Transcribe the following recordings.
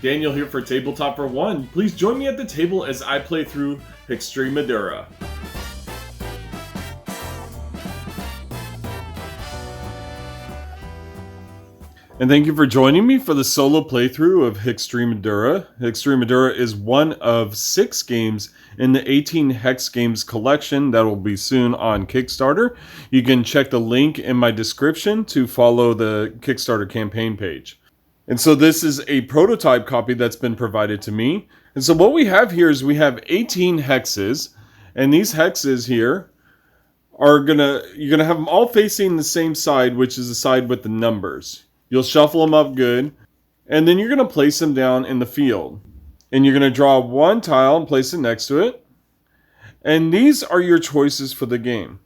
Daniel here for Tabletop for One. Please join me at the table as I play through Hextremadura. And thank you for joining me for the solo playthrough of Hextremadura. Hextremadura is one of 6 games in the 18 Hex Games collection that will be soon on Kickstarter. You can check the link in my description to follow the Kickstarter campaign page. And so this is a prototype copy that's been provided to me. And so what we have here is we have 18 hexes, and these hexes here are you're gonna have them all facing the same side, which is the side with the numbers. You'll shuffle them up good, and then you're going to place them down in the field. And you're going to draw one tile and place it next to it. And these are your choices for the game.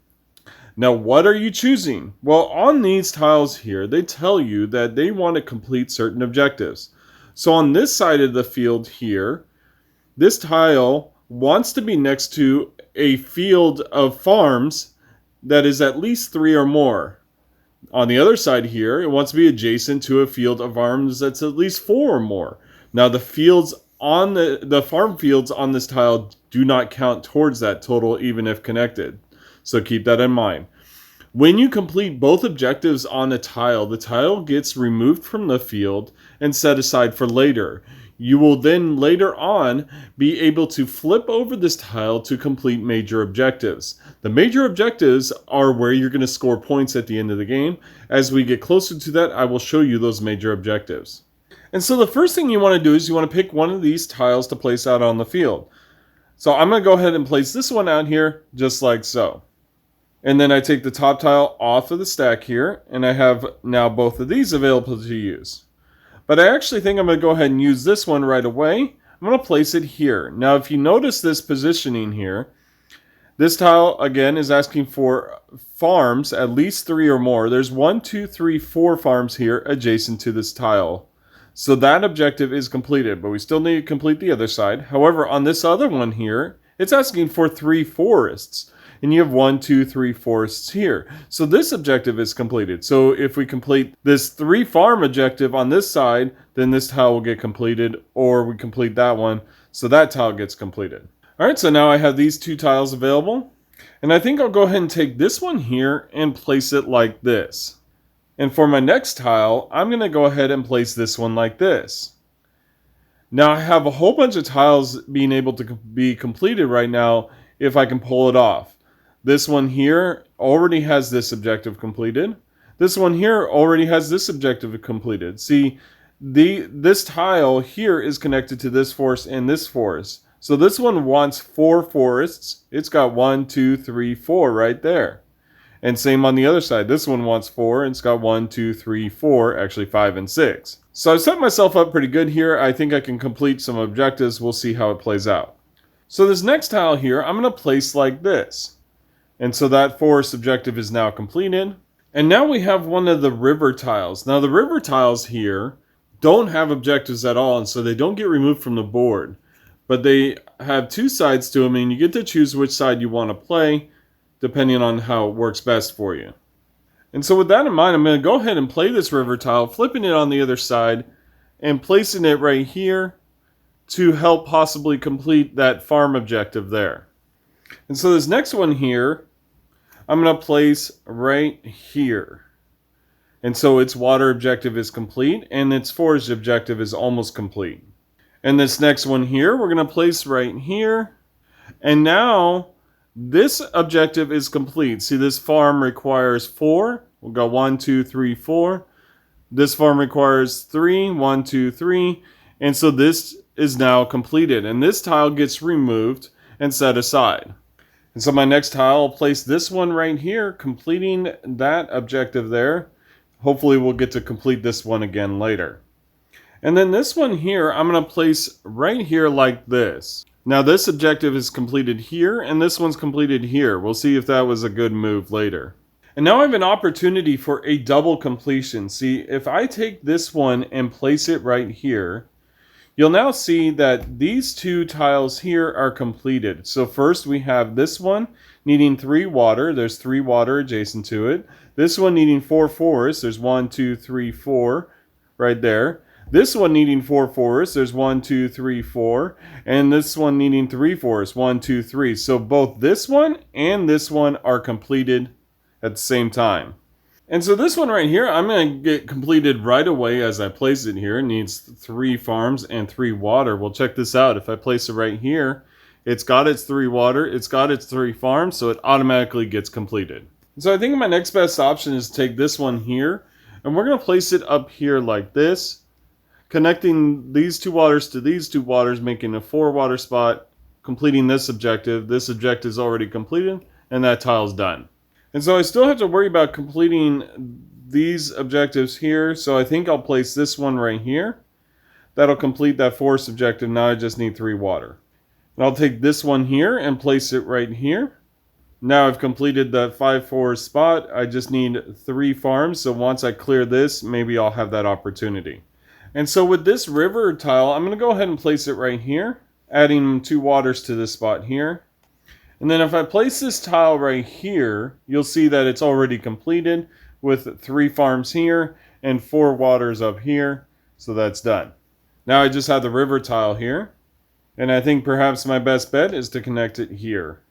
Now, what are you choosing? Well, on these tiles here, they tell you that they want to complete certain objectives. So on this side of the field here, this tile wants to be next to a field of farms that is at least 3 or more. On the other side here, it wants to be adjacent to a field of farms that's at least 4 or more. Now the fields on the farm fields on this tile do not count towards that total even if connected. So keep that in mind. When you complete both objectives on a tile, the tile gets removed from the field and set aside for later. You will then later on be able to flip over this tile to complete major objectives. The major objectives are where you're going to score points at the end of the game. As we get closer to that, I will show you those major objectives. And so the first thing you want to do is you want to pick one of these tiles to place out on the field. So I'm going to go ahead and place this one out here just like so. And then I take the top tile off of the stack here, and I have now both of these available to use. But I actually think I'm going to go ahead and use this one right away. I'm going to place it here. Now, if you notice this positioning here, this tile, again, is asking for farms, at least 3 or more. There's 1, 2, 3, 4 farms here adjacent to this tile. So that objective is completed, but we still need to complete the other side. However, on this other one here, it's asking for 3 forests. And you have 1, 2, 3 forests here. So this objective is completed. So if we complete this 3 farm objective on this side, then this tile will get completed, or we complete that one, so that tile gets completed. Alright, so now I have these 2 tiles available. And I think I'll go ahead and take this one here and place it like this. And for my next tile, I'm going to go ahead and place this one like this. Now I have a whole bunch of tiles being able to be completed right now if I can pull it off. This one here already has this objective completed. This one here already has this objective completed. See, this tile here is connected to this forest and this forest. So this one wants 4 forests. It's got 1, 2, 3, 4 right there. And same on the other side. This one wants 4 and it's got 1, 2, 3, 4, actually 5 and 6. So I've set myself up pretty good here. I think I can complete some objectives. We'll see how it plays out. So this next tile here, I'm going to place like this. And so that forest objective is now completed. And now we have one of the river tiles. Now the river tiles here don't have objectives at all, and so they don't get removed from the board. But they have 2 sides to them, and you get to choose which side you want to play, depending on how it works best for you. And so with that in mind, I'm going to go ahead and play this river tile, flipping it on the other side, and placing it right here to help possibly complete that farm objective there. And so this next one here, I'm going to place right here. And so its water objective is complete, and its forest objective is almost complete. And this next one here, we're going to place right here. And now, this objective is complete. See, this farm requires 4. We'll go 1, 2, 3, 4. This farm requires 3, 1, 2, 3. And so this is now completed. And this tile gets removed and set aside. And so my next tile, I'll place this one right here, completing that objective there. Hopefully we'll get to complete this one again later. And then this one here, I'm going to place right here like this. Now this objective is completed here, and this one's completed here. We'll see if that was a good move later. And now I have an opportunity for a double completion. See, if I take this one and place it right here, you'll now see that these 2 tiles here are completed. So first we have this one needing 3 water. There's 3 water adjacent to it. This one needing 4 forest. There's 1, 2, 3, 4 right there. This one needing 4 forests, there's 1, 2, 3, 4. And this one needing 3 forests, 1, 2, 3. So both this one and this one are completed at the same time. And so this one right here, I'm going to get completed right away as I place it here. It needs 3 farms and 3 water. Well, check this out. If I place it right here, it's got its 3 water, it's got its 3 farms, so it automatically gets completed. So I think my next best option is to take this one here, and we're going to place it up here like this, connecting these 2 waters to these 2 waters, making a 4 water spot, completing this objective. This objective is already completed, and that tile's done. And so I still have to worry about completing these objectives here, so I think I'll place this one right here. That'll complete that forest objective. Now I just need 3 water. And I'll take this one here and place it right here. Now I've completed that 5 forest spot. I just need 3 farms, so once I clear this, maybe I'll have that opportunity. And so with this river tile, I'm going to go ahead and place it right here, adding 2 waters to this spot here. And then if I place this tile right here, you'll see that it's already completed with 3 farms here and 4 waters up here. So that's done. Now I just have the river tile here. And I think perhaps my best bet is to connect it here.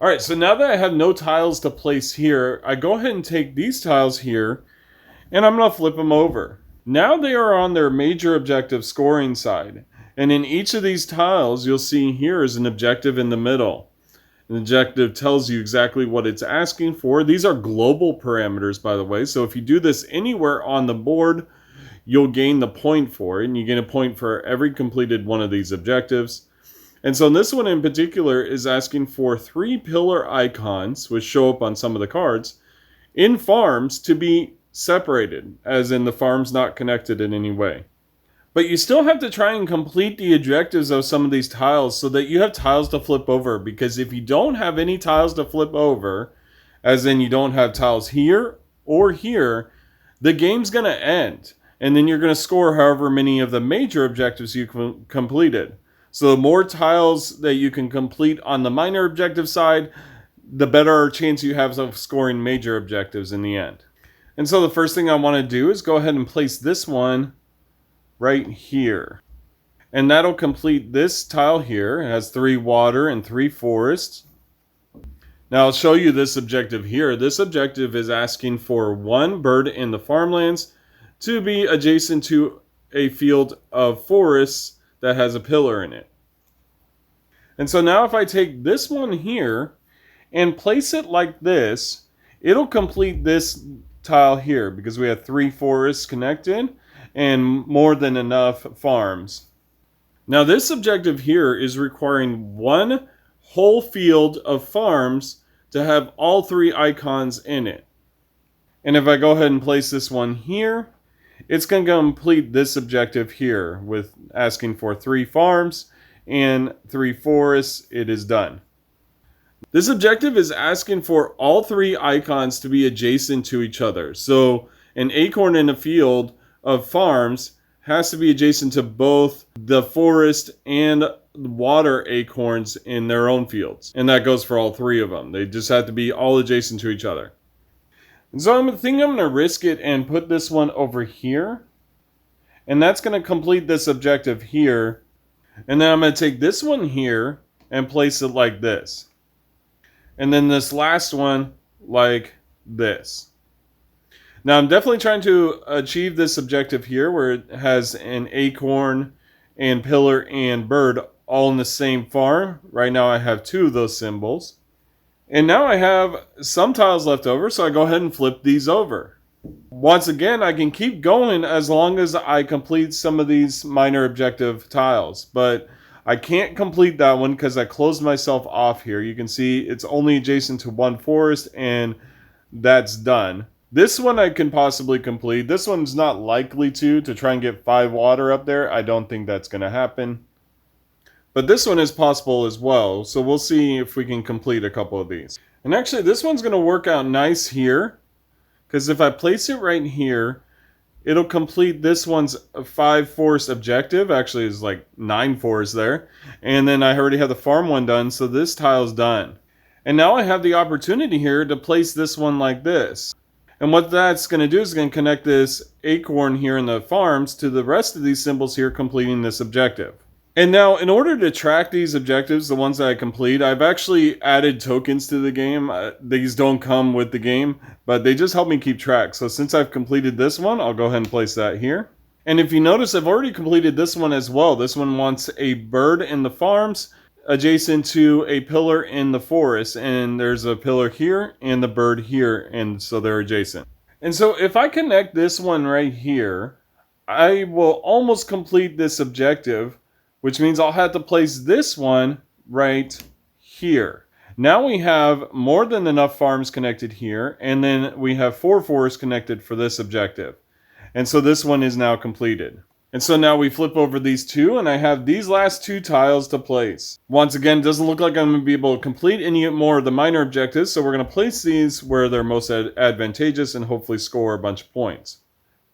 Alright, so now that I have no tiles to place here, I go ahead and take these tiles here and I'm going to flip them over. Now they are on their major objective scoring side. And in each of these tiles, you'll see here is an objective in the middle. An objective tells you exactly what it's asking for. These are global parameters, by the way. So if you do this anywhere on the board, you'll gain the point for it. And you gain a point for every completed one of these objectives. And so this one in particular is asking for 3 pillar icons, which show up on some of the cards, in farms to be separated, as in the farms not connected in any way. But you still have to try and complete the objectives of some of these tiles so that you have tiles to flip over. Because if you don't have any tiles to flip over, as in you don't have tiles here or here, the game's going to end. And then you're going to score however many of the major objectives you completed. So the more tiles that you can complete on the minor objective side, the better chance you have of scoring major objectives in the end. And so the first thing I want to do is go ahead and place this one right here. And that'll complete this tile here. It has 3 water and 3 forests. Now I'll show you this objective here. This objective is asking for 1 bird in the farmlands to be adjacent to a field of forests that has a pillar in it. And so now if I take this one here and place it like this, it'll complete this tile here because we have 3 forests connected and more than enough farms. Now this objective here is requiring 1 whole field of farms to have all 3 icons in it. And if I go ahead and place this one here, it's going to complete this objective here with asking for 3 farms and 3 forests. It is done. This objective is asking for all 3 icons to be adjacent to each other. So an acorn in a field of farms has to be adjacent to both the forest and water acorns in their own fields. And that goes for all 3 of them. They just have to be all adjacent to each other. And so I think I'm going to risk it and put this one over here. And that's going to complete this objective here. And then I'm going to take this one here and place it like this. And then this last one like this. Now I'm definitely trying to achieve this objective here where it has an acorn and pillar and bird all in the same farm. Right now I have 2 of those symbols. And now I have some tiles left over, so I go ahead and flip these over. Once again, I can keep going as long as I complete some of these minor objective tiles. But I can't complete that one because I closed myself off here. You can see it's only adjacent to 1 forest and that's done. This one I can possibly complete. This one's not likely to try and get 5 water up there. I don't think that's going to happen. But this one is possible as well. So we'll see if we can complete a couple of these. And actually this one's going to work out nice here. Because if I place it right here, it'll complete this one's 5 forest objective. Actually it's like 9 forests there. And then I already have the farm one done. So this tile's done. And now I have the opportunity here to place this one like this. And what that's going to do is going to connect this acorn here in the farms to the rest of these symbols here completing this objective. And now, in order to track these objectives, the ones that I complete, I've actually added tokens to the game. These don't come with the game, but they just help me keep track. So since I've completed this one, I'll go ahead and place that here. And if you notice, I've already completed this one as well. This one wants a bird in the farms adjacent to a pillar in the forest. And there's a pillar here and the bird here, and so they're adjacent. And so if I connect this one right here, I will almost complete this objective, which means I'll have to place this one right here. Now we have more than enough farms connected here, and then we have 4 forests connected for this objective. And so this one is now completed. And so now we flip over these two, and I have these last 2 tiles to place. Once again, it doesn't look like I'm going to be able to complete any more of the minor objectives, so we're going to place these where they're most advantageous and hopefully score a bunch of points.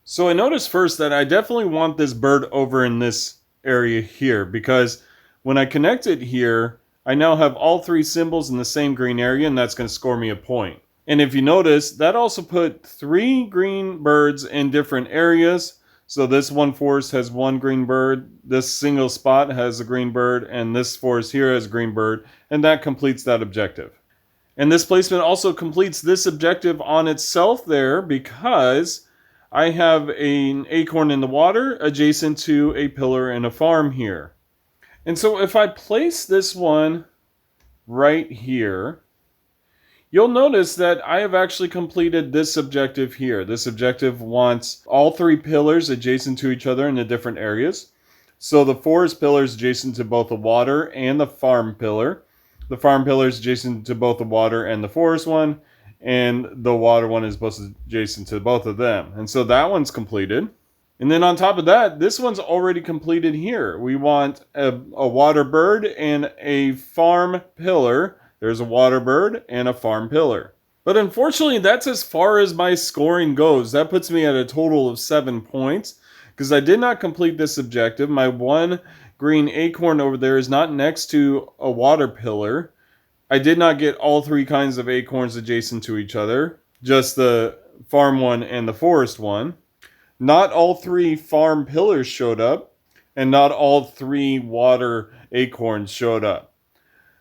So I noticed first that I definitely want this bird over in this area here, because when I connect it here, I now have all 3 symbols in the same green area, and that's going to score me a point. And if you notice, that also put 3 green birds in different areas. So this one forest has 1 green bird, this single spot has a green bird, and this forest here has a green bird, and that completes that objective. And this placement also completes this objective on itself there, because I have an acorn in the water adjacent to a pillar in a farm here. And so if I place this one right here, you'll notice that I have actually completed this objective here. This objective wants all 3 pillars adjacent to each other in the different areas. So the forest pillar is adjacent to both the water and the farm pillar. The farm pillar is adjacent to both the water and the forest one. And the water one is both adjacent to both of them. And so that one's completed. And then on top of that, this one's already completed here. We want a water bird and a farm pillar. There's a water bird and a farm pillar. But unfortunately, that's as far as my scoring goes. That puts me at a total of 7 points, because I did not complete this objective. My 1 green acorn over there is not next to a water pillar. I did not get all 3 kinds of acorns adjacent to each other, just the farm one and the forest one. Not all 3 farm pillars showed up, and not all 3 water acorns showed up.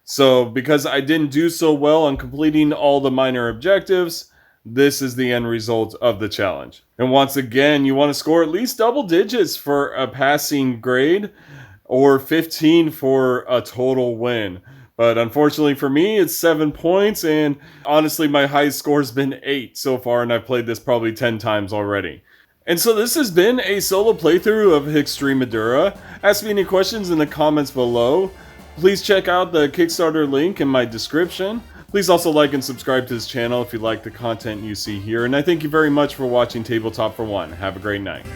So because I didn't do so well on completing all the minor objectives, this is the end result of the challenge. And once again, you want to score at least double digits for a passing grade, or 15 for a total win. But unfortunately for me, it's 7 points, and honestly, my highest score has been 8 so far, and I've played this probably 10 times already. And so this has been a solo playthrough of Hextremadura. Ask me any questions in the comments below. Please check out the Kickstarter link in my description. Please also like and subscribe to this channel if you like the content you see here. And I thank you very much for watching Tabletop for One. Have a great night.